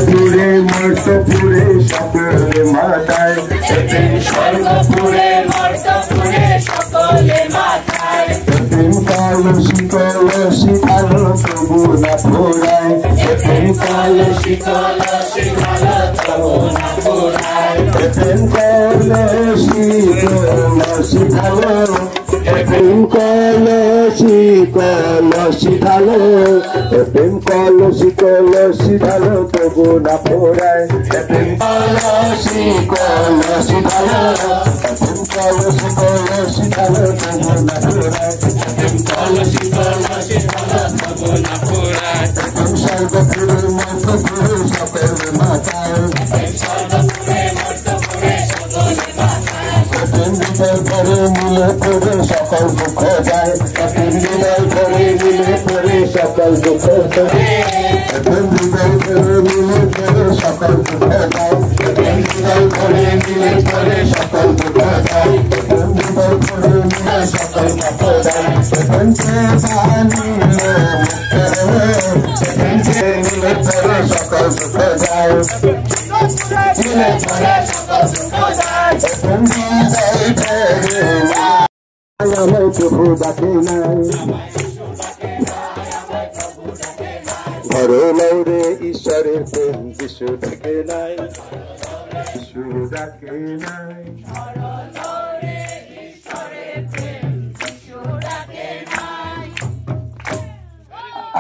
পুরে মর্তপুরে সকলে মাতায় সর্বপুরে মর্তপুরে সকলে মাথায় প্রেম কলসি কলসি আলো তবু না ফোরায় প্রেম কলসি কলসি আলো তবু না ফোরায় প্রেম কলসি কলসি আলো প্রেম কলসি কলসি ঢালো প্রেম কলসি কলসি ঢালো তবু না ফোরায় প্রেম কলসি কলসি ঢালো প্রেম কলসি কলসি ঢালো তবু না ফোরায় প্রেম কলসি কলসি আলো তবু না ফোরায় প্রেম সর্বপুরে মর্তপুরে সকলে মাতায় সর্বপুরে মর্তপুরে সকলে মাথায় প্রেম হৃদয় করে মিলে পড়ে সকল দুঃখ যায় প্রেম হৃদয় করে মিলে পড়ে সকল দুঃখ যায় প্রেম হৃদয় করে মিলে পড়ে সকল দুঃখ যায় প্রেম হৃদয় করে মিলে পড়ে সকল দুঃখ যায় প্রেম হৃদয় করে মিলে সকল দুঃখ যায় প্রেমকে জানিলে প্রেমকে মিলে পড়ে সকল দুঃখ যায় মিলে পড়ে সকল দুঃখ যায় প্রেম হৃদয় করে আমায় প্রভু ডাকে নাই ঘরে লৌরে ঈশ্বরের প্রেম যিশু ডাকে নাই যিশু ডাকে নাই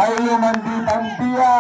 আইলো মন্দি বান্দিয়া